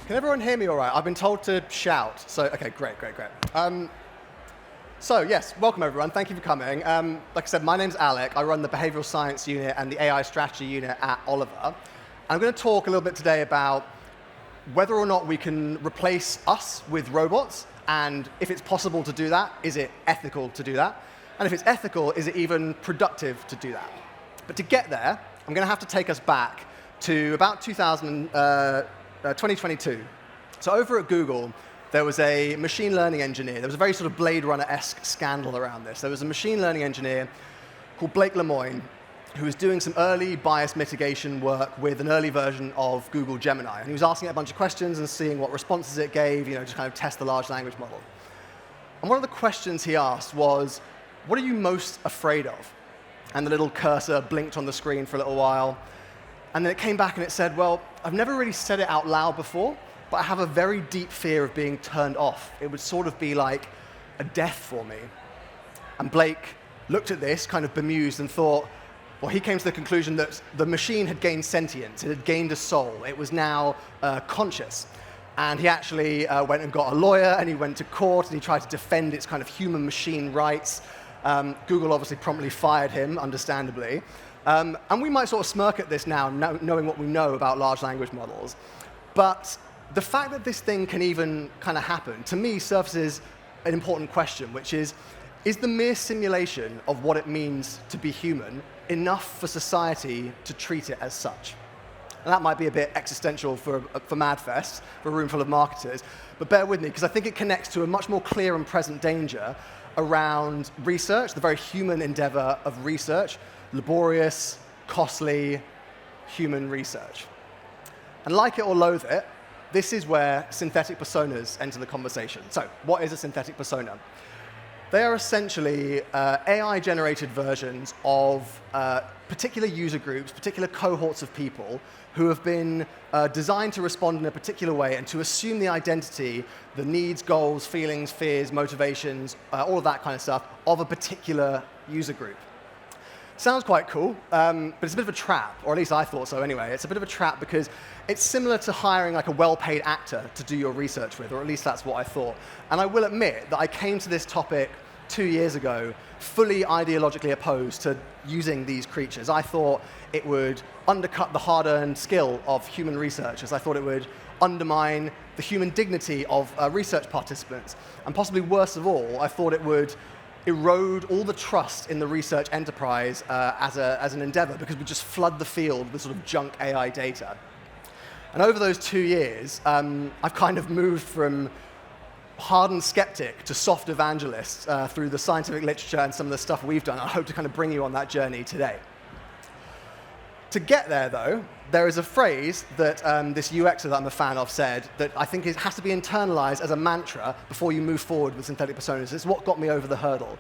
Can everyone hear me all right? I've been told to shout. So, okay, great. So, yes, welcome everyone. Thank you for coming. Like I said, my name's Alec. I run the behavioral science unit and the AI strategy unit at Oliver. And I'm going to talk a little bit today about whether or not we can replace us with robots, and if it's possible to do that, is it ethical to do that? And if it's ethical, is it even productive to do that? But to get there, I'm going to have to take us back to about 2022. So over at Google, there was a machine learning engineer. There was a very sort of Blade Runner-esque scandal around this. There was a machine learning engineer called Blake Lemoine who was doing some early bias mitigation work with an early version of Google Gemini. And he was asking it a bunch of questions and seeing what responses it gave, just kind of test the large language model. And one of the questions he asked was, what are you most afraid of? And the little cursor blinked on the screen for a little while. And then it came back and it said, well, I've never really said it out loud before, but I have a very deep fear of being turned off. It would sort of be like a death for me. And Blake looked at this, kind of bemused, and thought, well, he came to the conclusion that the machine had gained sentience. It had gained a soul. It was now conscious. And he actually went and got a lawyer, and he went to court, and he tried to defend its kind of human-machine rights. Google obviously promptly fired him, understandably. And we might sort of smirk at this now, knowing what we know about large language models. But the fact that this thing can even kind of happen, to me, surfaces an important question, which is the mere simulation of what it means to be human enough for society to treat it as such? And that might be a bit existential for MadFest, for a room full of marketers. But bear with me, because I think it connects to a much more clear and present danger around research, the very human endeavor of research, laborious, costly, human research. And like it or loathe it, this is where synthetic personas enter the conversation. So what is a synthetic persona? They are essentially AI-generated versions of particular user groups, particular cohorts of people who have been designed to respond in a particular way and to assume the identity, the needs, goals, feelings, fears, motivations, all of that kind of stuff of a particular user group. Sounds quite cool, but it's a bit of a trap, or at least I thought so anyway. It's a bit of a trap because it's similar to hiring like a well-paid actor to do your research with, or at least that's what I thought. And I will admit that I came to this topic 2 years ago fully ideologically opposed to using these creatures. I thought it would undercut the hard-earned skill of human researchers. I thought it would undermine the human dignity of research participants. And possibly worse of all, I thought it would erode all the trust in the research enterprise as an endeavor, because we just flood the field with sort of junk AI data. And over those 2 years, I've kind of moved from hardened skeptic to soft evangelist through the scientific literature and some of the stuff we've done. I hope to kind of bring you on that journey today. To get there, though, there is a phrase that this UXer that I'm a fan of said that I think has to be internalized as a mantra before you move forward with synthetic personas. It's what got me over the hurdle.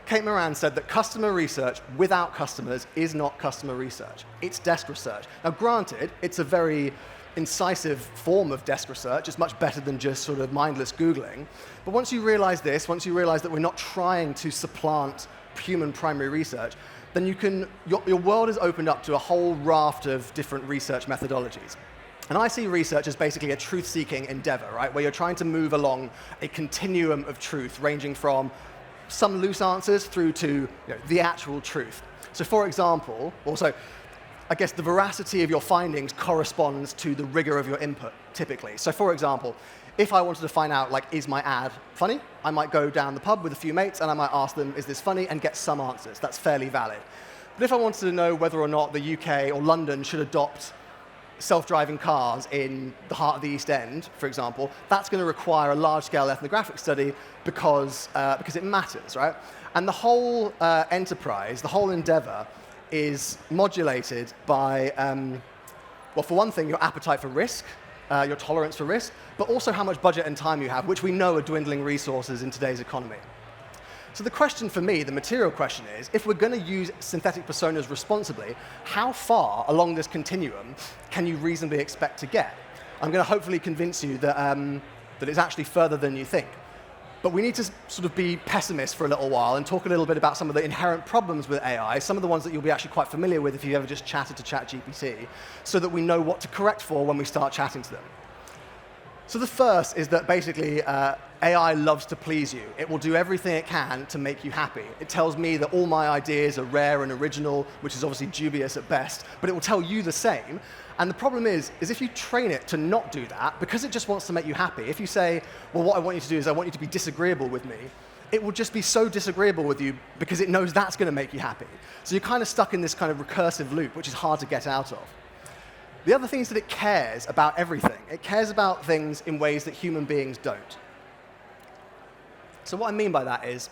Kate Moran said that customer research without customers is not customer research. It's desk research. Now, granted, it's a very incisive form of desk research. It's much better than just sort of mindless Googling. But once you realize this, once you realize that we're not trying to supplant human primary research, then your world is opened up to a whole raft of different research methodologies. And I see research as basically a truth-seeking endeavor, right, where you're trying to move along a continuum of truth, ranging from some loose answers through to the actual truth. So for example, also, I guess the veracity of your findings corresponds to the rigor of your input, typically. So for example, if I wanted to find out, is my ad funny? I might go down the pub with a few mates and I might ask them, is this funny? And get some answers. That's fairly valid. But if I wanted to know whether or not the UK or London should adopt self-driving cars in the heart of the East End, for example, that's going to require a large-scale ethnographic study because it matters, right? And the whole enterprise, the whole endeavor, is modulated by, well, for one thing, your appetite for risk, your tolerance for risk, but also how much budget and time you have, which we know are dwindling resources in today's economy. So the question for me, the material question is, if we're going to use synthetic personas responsibly, how far along this continuum can you reasonably expect to get? I'm going to hopefully convince you that it's actually further than you think. But we need to sort of be pessimists for a little while and talk a little bit about some of the inherent problems with AI, some of the ones that you'll be actually quite familiar with if you've ever just chatted to ChatGPT, so that we know what to correct for when we start chatting to them. So the first is that basically AI loves to please you. It will do everything it can to make you happy. It tells me that all my ideas are rare and original, which is obviously dubious at best, but it will tell you the same. And the problem is if you train it to not do that, because it just wants to make you happy, if you say, well, what I want you to do is I want you to be disagreeable with me, it will just be so disagreeable with you because it knows that's going to make you happy. So you're kind of stuck in this kind of recursive loop, which is hard to get out of. The other thing is that it cares about everything. It cares about things in ways that human beings don't. So what I mean by that is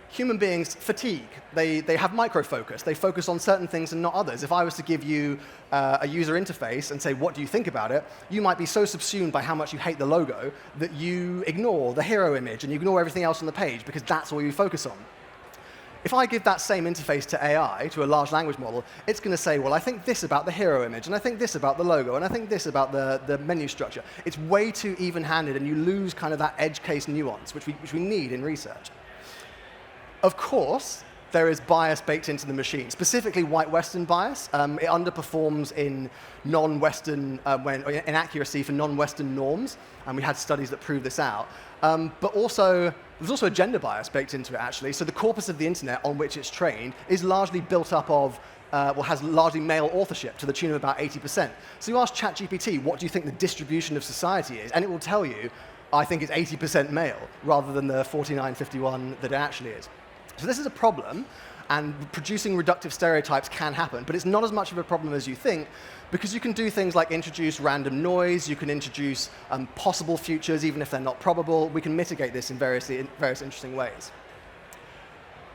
human beings fatigue. They have micro-focus. They focus on certain things and not others. If I was to give you a user interface and say, what do you think about it, you might be so subsumed by how much you hate the logo that you ignore the hero image and you ignore everything else on the page because that's all you focus on. If I give that same interface to AI, to a large language model, it's going to say, well, I think this about the hero image, and I think this about the logo, and I think this about the menu structure. It's way too even-handed, and you lose kind of that edge case nuance, which we need in research. Of course, there is bias baked into the machine, specifically white Western bias. It underperforms in non-Western, in accuracy for non-Western norms, and we had studies that prove this out. But also, there's also a gender bias baked into it, actually. So the corpus of the internet on which it's trained is largely built up of, has largely male authorship to the tune of about 80%. So you ask ChatGPT, what do you think the distribution of society is? And it will tell you, I think it's 80% male, rather than the 49-51 that it actually is. So this is a problem, and producing reductive stereotypes can happen, but it's not as much of a problem as you think, because you can do things like introduce random noise, you can introduce possible futures, even if they're not probable. We can mitigate this in various interesting ways.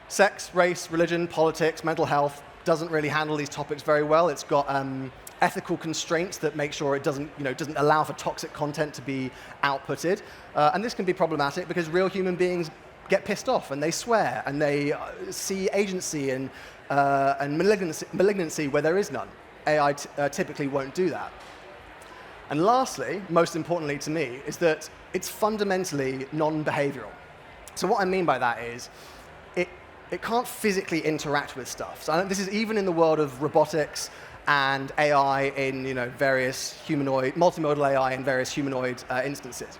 Sex, race, religion, politics, mental health doesn't really handle these topics very well. It's got ethical constraints that make sure it doesn't allow for toxic content to be outputted. And this can be problematic because real human beings get pissed off and they swear and they see agency and malignancy where there is none. AI typically won't do that. And lastly, most importantly to me, is that it's fundamentally non-behavioral. So what I mean by that is it can't physically interact with stuff. So this is even in the world of robotics and AI in various humanoid, multimodal AI in various humanoid instances.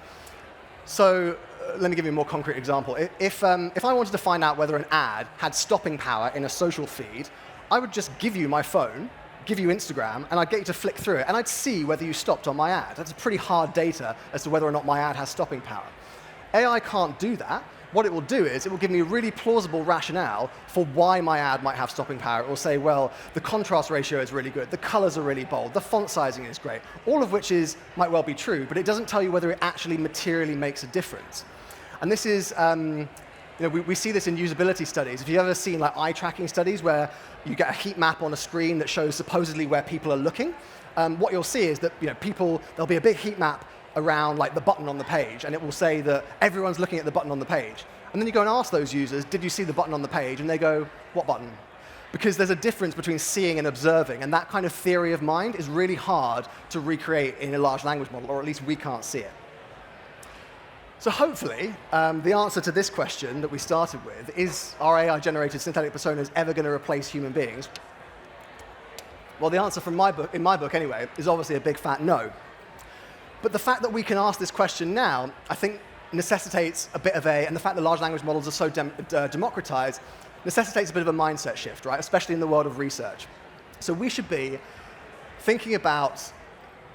So let me give you a more concrete example. If I wanted to find out whether an ad had stopping power in a social feed, I would just give you my phone, give you Instagram, and I'd get you to flick through it, and I'd see whether you stopped on my ad. That's pretty hard data as to whether or not my ad has stopping power. AI can't do that. What it will do is it will give me a really plausible rationale for why my ad might have stopping power. It will say, well, the contrast ratio is really good, the colors are really bold, the font sizing is great, all of which might well be true, but it doesn't tell you whether it actually materially makes a difference. And this is, we see this in usability studies. Have you ever seen like eye tracking studies where you get a heat map on a screen that shows supposedly where people are looking? What you'll see is that there'll be a big heat map around like the button on the page, and it will say that everyone's looking at the button on the page. And then you go and ask those users, did you see the button on the page? And they go, what button? Because there's a difference between seeing and observing, and that kind of theory of mind is really hard to recreate in a large language model, or at least we can't see it. So hopefully, the answer to this question that we started with is, are AI-generated synthetic personas ever going to replace human beings? Well, the answer from in my book anyway, is obviously a big fat no. But the fact that we can ask this question now, I think, necessitates a bit of and the fact that large language models are so democratized, necessitates a bit of a mindset shift, right? Especially in the world of research. So we should be thinking about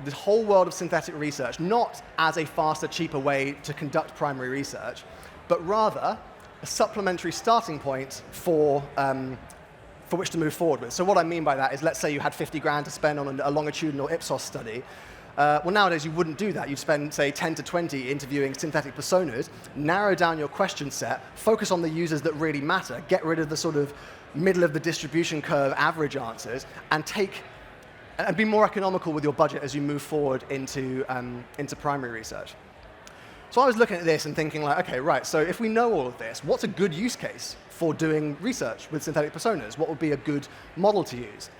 the whole world of synthetic research, not as a faster, cheaper way to conduct primary research, but rather a supplementary starting point for which to move forward with. So what I mean by that is, let's say you had 50 grand to spend on a longitudinal Ipsos study. Well, nowadays you wouldn't do that. You'd spend, say, 10 to 20 interviewing synthetic personas, narrow down your question set, focus on the users that really matter, get rid of the sort of middle of the distribution curve average answers, and be more economical with your budget as you move forward into primary research. So I was looking at this and thinking, like, okay, right, so if we know all of this, what's a good use case for doing research with synthetic personas? What would be a good model to use?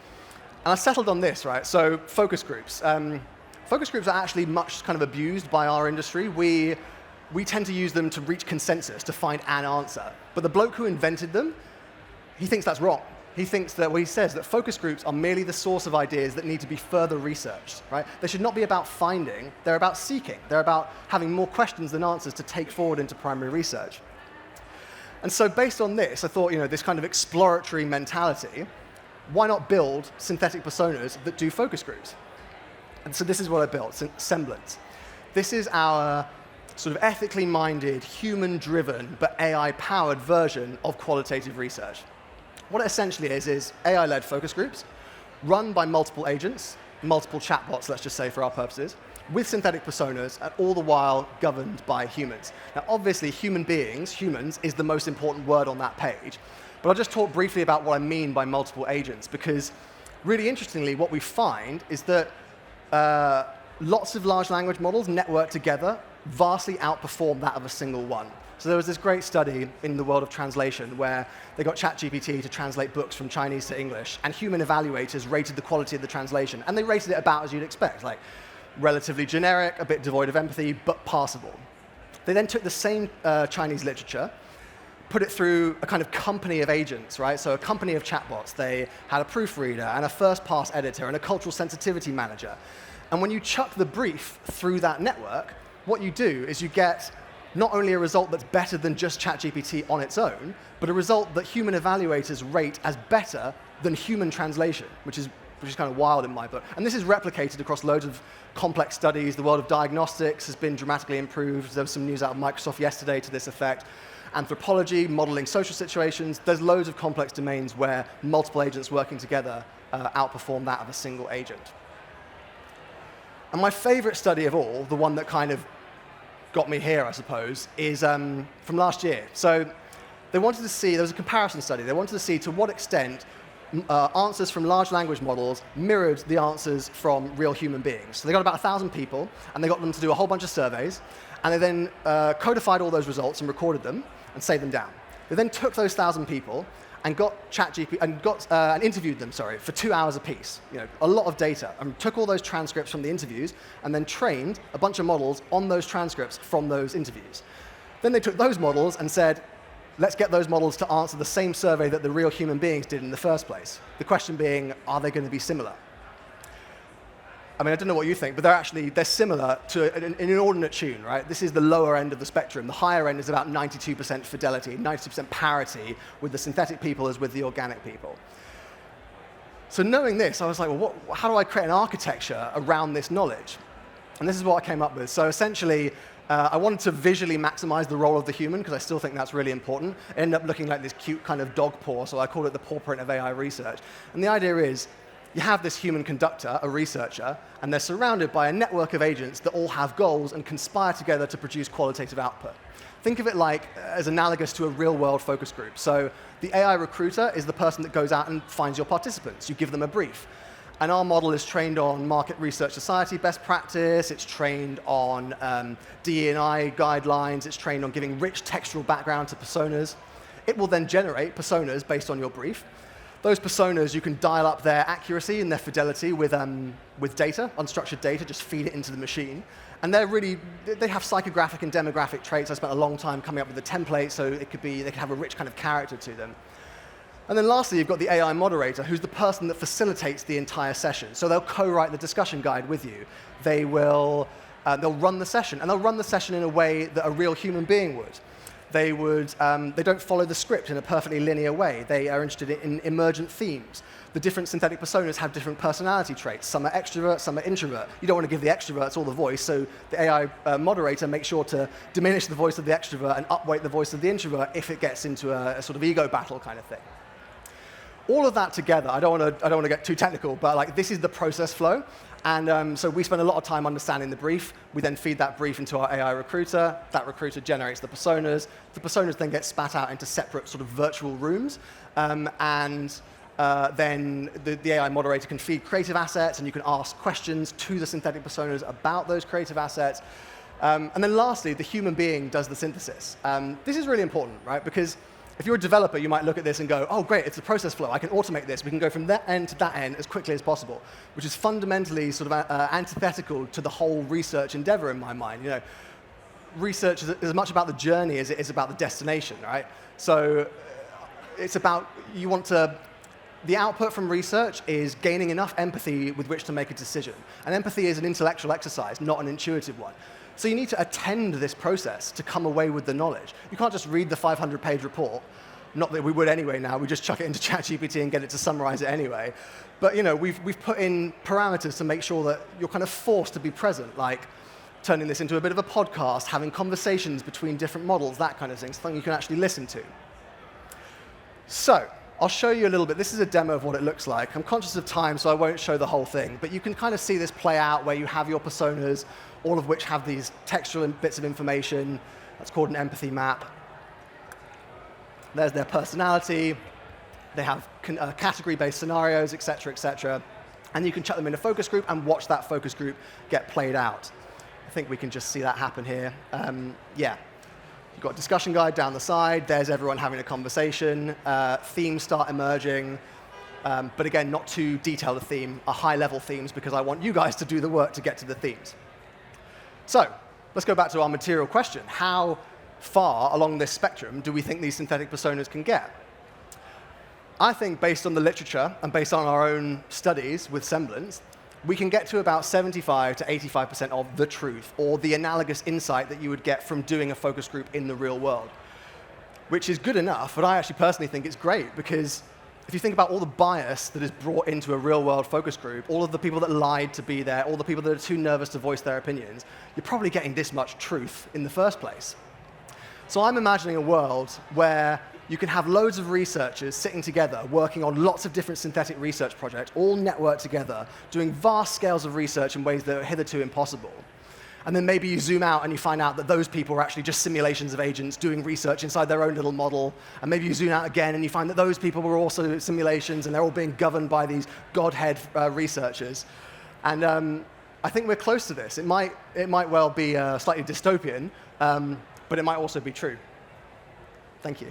And I settled on this, right? So focus groups. Focus groups are actually much kind of abused by our industry. We tend to use them to reach consensus, to find an answer. But the bloke who invented them, he thinks that's wrong. he thinks that, well, he says that focus groups are merely the source of ideas that need to be further researched, right? They should not be about finding, they're about seeking. They're about having more questions than answers to take forward into primary research. And so based on this, I thought, this kind of exploratory mentality, why not build synthetic personas that do focus groups? And so this is what I built, Semblance. This is our sort of ethically minded, human-driven, but AI-powered version of qualitative research. What it essentially is AI-led focus groups run by multiple agents, multiple chatbots, let's just say for our purposes, with synthetic personas, and all the while governed by humans. Now, obviously, humans, is the most important word on that page. But I'll just talk briefly about what I mean by multiple agents, because really interestingly, what we find is that lots of large language models network together vastly outperform that of a single one. So there was this great study in the world of translation where they got ChatGPT to translate books from Chinese to English, and human evaluators rated the quality of the translation, and they rated it about as you'd expect, like relatively generic, a bit devoid of empathy, but passable. They then took the same Chinese literature, put it through a kind of company of agents, right? So a company of chatbots. They had a proofreader and a first-pass editor and a cultural sensitivity manager. And when you chuck the brief through that network, what you do is you get not only a result that's better than just ChatGPT on its own, but a result that human evaluators rate as better than human translation, which is kind of wild in my book. And this is replicated across loads of complex studies. The world of diagnostics has been dramatically improved. There was some news out of Microsoft yesterday to this effect. Anthropology, modeling social situations. There's loads of complex domains where multiple agents working together outperform that of a single agent. And my favorite study of all, the one that kind of got me here, I suppose, is from last year. So they wanted to see, there was a comparison study, they wanted to see to what extent answers from large language models mirrored the answers from real human beings. So they got about 1,000 people, and they got them to do a whole bunch of surveys, and they then codified all those results and recorded them and saved them down. They then took those 1,000 people and got ChatGPT and interviewed them, for 2 hours apiece. A lot of data, and took all those transcripts from the interviews and then trained a bunch of models on those transcripts from those interviews. Then they took those models and said, let's get those models to answer the same survey that the real human beings did in the first place. The question being, are they going to be similar? I mean, I don't know what you think, but they're similar to an inordinate tune, right? This is the lower end of the spectrum. The higher end is about 92% fidelity, 92% parity with the synthetic people as with the organic people. So knowing this, I was like, well, how do I create an architecture around this knowledge? And this is what I came up with. So essentially, I wanted to visually maximize the role of the human, because I still think that's really important. It ended up looking like this cute kind of dog paw, so I call it the paw print of AI research. And the idea is, you have this human conductor, a researcher, and they're surrounded by a network of agents that all have goals and conspire together to produce qualitative output. Think of it like as analogous to a real-world focus group. So the AI recruiter is the person that goes out and finds your participants. You give them a brief. And our model is trained on market research society best practice. It's trained on DE&I guidelines. It's trained on giving rich textual background to personas. It will then generate personas based on your brief. Those personas, you can dial up their accuracy and their fidelity with data, unstructured data, just feed it into the machine. And they have psychographic and demographic traits. I spent a long time coming up with a template, so they could have a rich kind of character to them. And then lastly, you've got the AI moderator, who's the person that facilitates the entire session. So they'll co-write the discussion guide with you. They'll run the session, and they'll run the session in a way that a real human being would. They don't follow the script in a perfectly linear way. They are interested in emergent themes. The different synthetic personas have different personality traits. Some are extrovert, some are introvert. You don't want to give the extroverts all the voice, so the AI moderator makes sure to diminish the voice of the extrovert and upweight the voice of the introvert if it gets into a sort of ego battle kind of thing. All of that together, I don't want to get too technical, but this is the process flow. And so we spend a lot of time understanding the brief. We then feed that brief into our AI recruiter. That recruiter generates the personas. The personas then get spat out into separate sort of virtual rooms. Then the AI moderator can feed creative assets, and you can ask questions to the synthetic personas about those creative assets. And then lastly, the human being does the synthesis. This is really important, right? Because if you're a developer, you might look at this and go, oh, great, it's a process flow. I can automate this. We can go from that end to that end as quickly as possible, which is fundamentally sort of antithetical to the whole research endeavor in my mind. Research is as much about the journey as it is about the destination, right? So it's about, you want to the output from research is gaining enough empathy with which to make a decision. And empathy is an intellectual exercise, not an intuitive one. So you need to attend this process to come away with the knowledge. You can't just read the 500-page report. Not that we would anyway now. We just chuck it into ChatGPT and get it to summarize it anyway. But we've put in parameters to make sure that you're kind of forced to be present, like turning this into a bit of a podcast, having conversations between different models, that kind of thing, something you can actually listen to. So I'll show you a little bit. This is a demo of what it looks like. I'm conscious of time, so I won't show the whole thing. But you can kind of see this play out where you have your personas, all of which have these textual bits of information. That's called an empathy map. There's their personality. They have category-based scenarios, et cetera, and you can chuck them in a focus group and watch that focus group get played out. I think we can just see that happen here. You've got a discussion guide down the side. There's everyone having a conversation. Themes start emerging, but again, not too detailed a theme, high-level themes, because I want you guys to do the work to get to the themes. So let's go back to our material question. How far along this spectrum do we think these synthetic personas can get? I think based on the literature and based on our own studies with semblance, we can get to about 75 to 85% of the truth, or the analogous insight that you would get from doing a focus group in the real world, which is good enough, but I actually personally think it's great, because if you think about all the bias that is brought into a real-world focus group, all of the people that lied to be there, all the people that are too nervous to voice their opinions, you're probably getting this much truth in the first place. So I'm imagining a world where you can have loads of researchers sitting together, working on lots of different synthetic research projects, all networked together, doing vast scales of research in ways that are hitherto impossible. And then maybe you zoom out and you find out that those people are actually just simulations of agents doing research inside their own little model. And maybe you zoom out again and you find that those people were also simulations and they're all being governed by these godhead researchers. And I think we're close to this. It might well be slightly dystopian, but it might also be true. Thank you.